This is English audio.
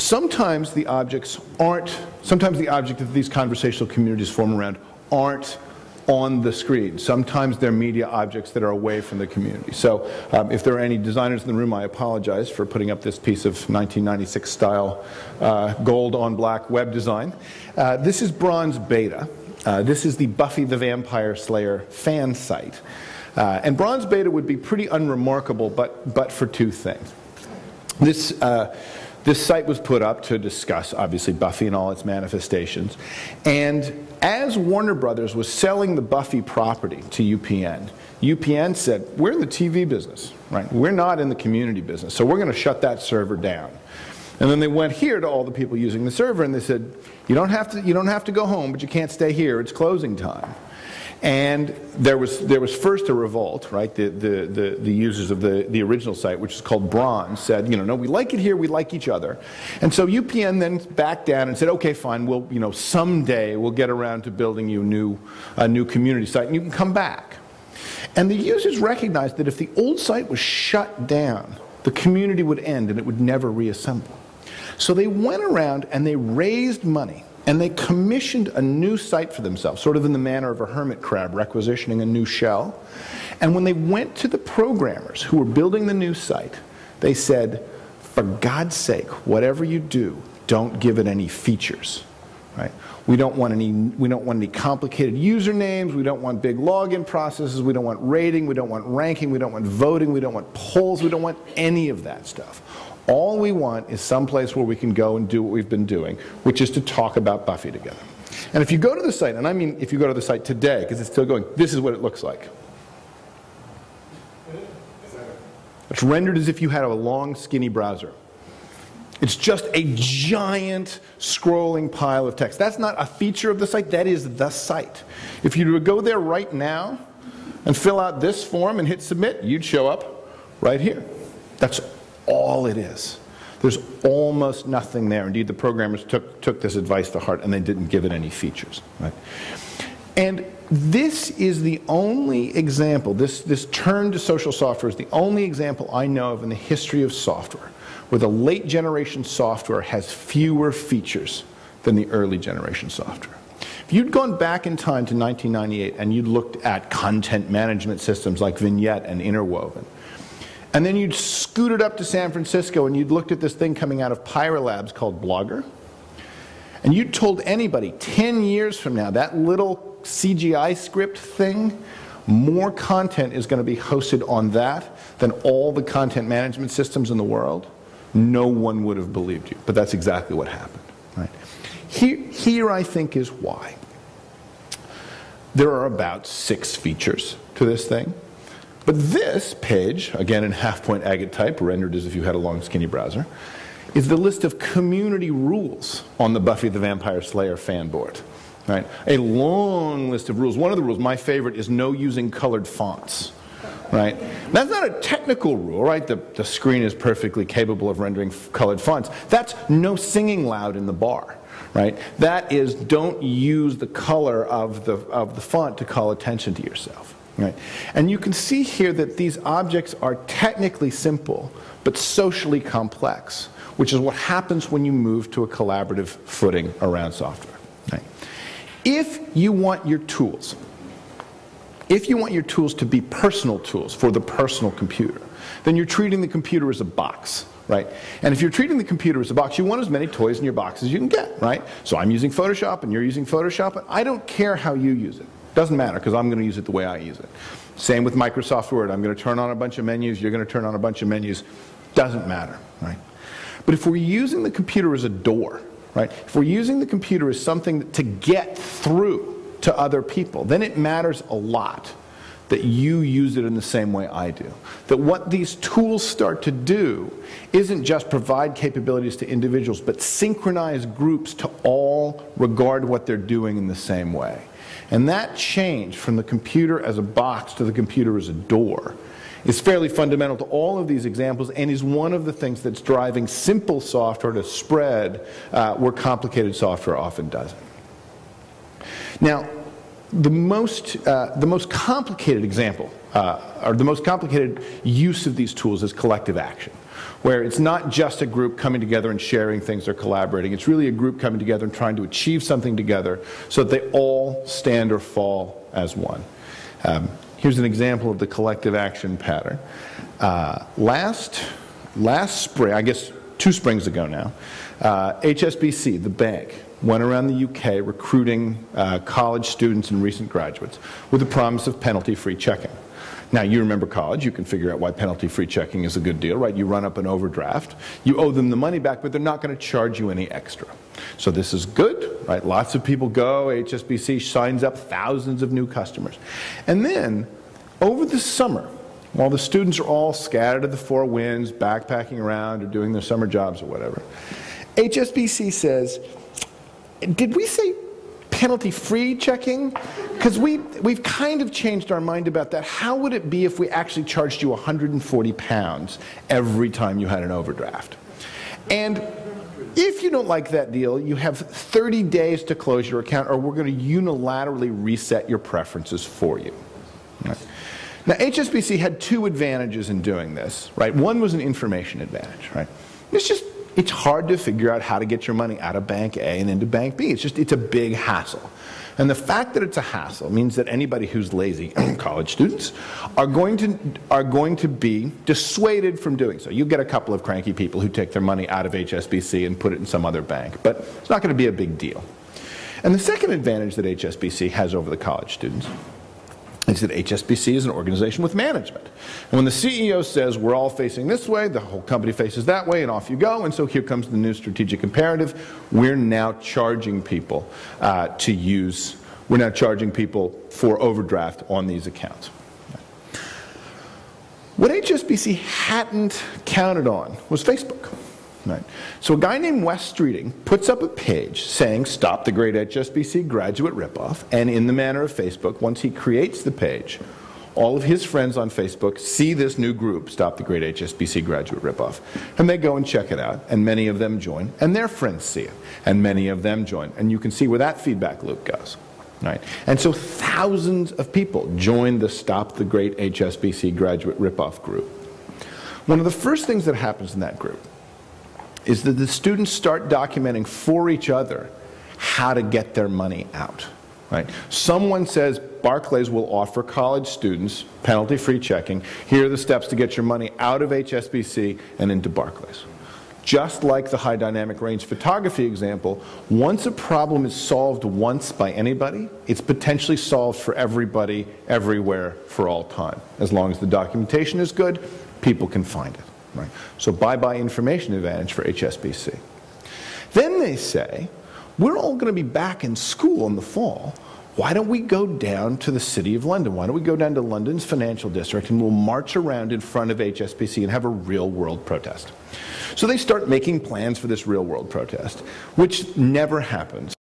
sometimes the objects that these conversational communities form around aren't on the screen. Sometimes they're media objects that are away from the community. So if there are any designers in the room, I apologize for putting up this piece of 1996 style gold on black web design. This is Bronze Beta. This is the Buffy the Vampire Slayer fan site. And Bronze Beta would be pretty unremarkable but for two things. This site was put up to discuss, obviously, Buffy and all its manifestations. And as Warner Brothers was selling the Buffy property to UPN, UPN said, we're in the TV business, right? We're not in the community business, so we're going to shut that server down. And then they went here to all the people using the server, and they said, you don't have to go home, but you can't stay here. It's closing time. And there was first a revolt, right? The users of the original site, which is called Bronze, said, no, we like it here, we like each other. And so UPN then backed down and said, okay, fine, we'll, someday we'll get around to building you a new community site, and you can come back. And the users recognized that if the old site was shut down, the community would end and it would never reassemble. So they went around and they raised money. And they commissioned a new site for themselves, sort of in the manner of a hermit crab requisitioning a new shell. And when they went to the programmers who were building the new site, they said, for God's sake, whatever you do, don't give it any features. Right? We don't want any complicated usernames, we don't want big login processes, we don't want rating, we don't want ranking, we don't want voting, we don't want polls, we don't want any of that stuff. All we want is some place where we can go and do what we've been doing, which is to talk about Buffy together. And if you go to the site, and I mean if you go to the site today, because it's still going, this is what it looks like. It's rendered as if you had a long, skinny browser. It's just a giant scrolling pile of text. That's not a feature of the site, that is the site. If you were to go there right now and fill out this form and hit submit, you'd show up right here. That's all it is. There's almost nothing there. Indeed, the programmers took this advice to heart and they didn't give it any features. Right? And this is the only example, this turn to social software is the only example I know of in the history of software where the late generation software has fewer features than the early generation software. If you'd gone back in time to 1998 and you'd looked at content management systems like Vignette and Interwoven, and then you'd scooted up to San Francisco and you'd looked at this thing coming out of Pyra Labs called Blogger, and you'd told anybody 10 years from now, that little CGI script thing, more content is going to be hosted on that than all the content management systems in the world, no one would have believed you. But that's exactly what happened. Right? Here I think is why. There are about 6 features to this thing. But this page, again in half-point agate type, rendered as if you had a long, skinny browser, is the list of community rules on the Buffy the Vampire Slayer fan board. Right? A long list of rules. One of the rules, my favorite, is no using colored fonts. Right? That's not a technical rule, right? The screen is perfectly capable of rendering colored fonts. That's no singing loud in the bar. Right? That is, don't use the color of the font to call attention to yourself. Right? And you can see here that these objects are technically simple, but socially complex, which is what happens when you move to a collaborative footing around software. Right? If you want your tools to be personal tools for the personal computer, then you're treating the computer as a box. Right? And if you're treating the computer as a box, you want as many toys in your box as you can get. Right? So I'm using Photoshop and you're using Photoshop, and I don't care how you use it. Doesn't matter, because I'm going to use it the way I use it. Same with Microsoft Word. I'm going to turn on a bunch of menus, you're going to turn on a bunch of menus. Doesn't matter, right? But if we're using the computer as a door, right? If we're using the computer as something to get through to other people, then it matters a lot that you use it in the same way I do. That what these tools start to do isn't just provide capabilities to individuals, but synchronize groups to all regard what they're doing in the same way. And that change from the computer as a box to the computer as a door is fairly fundamental to all of these examples and is one of the things that's driving simple software to spread where complicated software often doesn't. Now, the most complicated example or the most complicated use of these tools is collective action, where it's not just a group coming together and sharing things or collaborating. It's really a group coming together and trying to achieve something together so that they all stand or fall as one. Here's an example of the collective action pattern. Last spring, I guess 2 springs ago now, HSBC, the bank, went around the UK recruiting college students and recent graduates with the promise of penalty-free checking. Now, you remember college, you can figure out why penalty-free checking is a good deal, right? You run up an overdraft, you owe them the money back, but they're not going to charge you any extra. So this is good, right? Lots of people go, HSBC signs up thousands of new customers. And then, over the summer, while the students are all scattered to the 4 winds, backpacking around or doing their summer jobs or whatever, HSBC says, did we say penalty-free checking? Because we've kind of changed our mind about that. How would it be if we actually charged you £140 every time you had an overdraft? And if you don't like that deal, you have 30 days to close your account, or we're going to unilaterally reset your preferences for you. Right? Now, HSBC had 2 advantages in doing this. Right? One was an information advantage. Right? It's hard to figure out how to get your money out of Bank A and into Bank B. It's a big hassle. And the fact that it's a hassle means that anybody who's lazy, college students, are going to be dissuaded from doing so. You get a couple of cranky people who take their money out of HSBC and put it in some other bank, but it's not going to be a big deal. And the second advantage that HSBC has over the college students is that HSBC is an organization with management. And when the CEO says we're all facing this way, the whole company faces that way, and off you go, and so here comes the new strategic imperative. We're now charging people we're now charging people for overdraft on these accounts. What HSBC hadn't counted on was Facebook. Right. So a guy named Wes Streeting puts up a page saying, "Stop the Great HSBC Graduate Ripoff," and in the manner of Facebook, once he creates the page, all of his friends on Facebook see this new group, Stop the Great HSBC Graduate Ripoff, and they go and check it out, and many of them join, and their friends see it, and many of them join, and you can see where that feedback loop goes. Right. And so thousands of people join the Stop the Great HSBC Graduate Ripoff group. One of the first things that happens in that group is that the students start documenting for each other how to get their money out. Right? Someone says, Barclays will offer college students penalty-free checking. Here are the steps to get your money out of HSBC and into Barclays. Just like the high dynamic range photography example, once a problem is solved once by anybody, it's potentially solved for everybody, everywhere, for all time. As long as the documentation is good, people can find it. Right? So bye-bye information advantage for HSBC. Then they say, we're all going to be back in school in the fall. Why don't we go down to the City of London? Why don't we go down to London's financial district and we'll march around in front of HSBC and have a real-world protest? So they start making plans for this real-world protest, which never happens.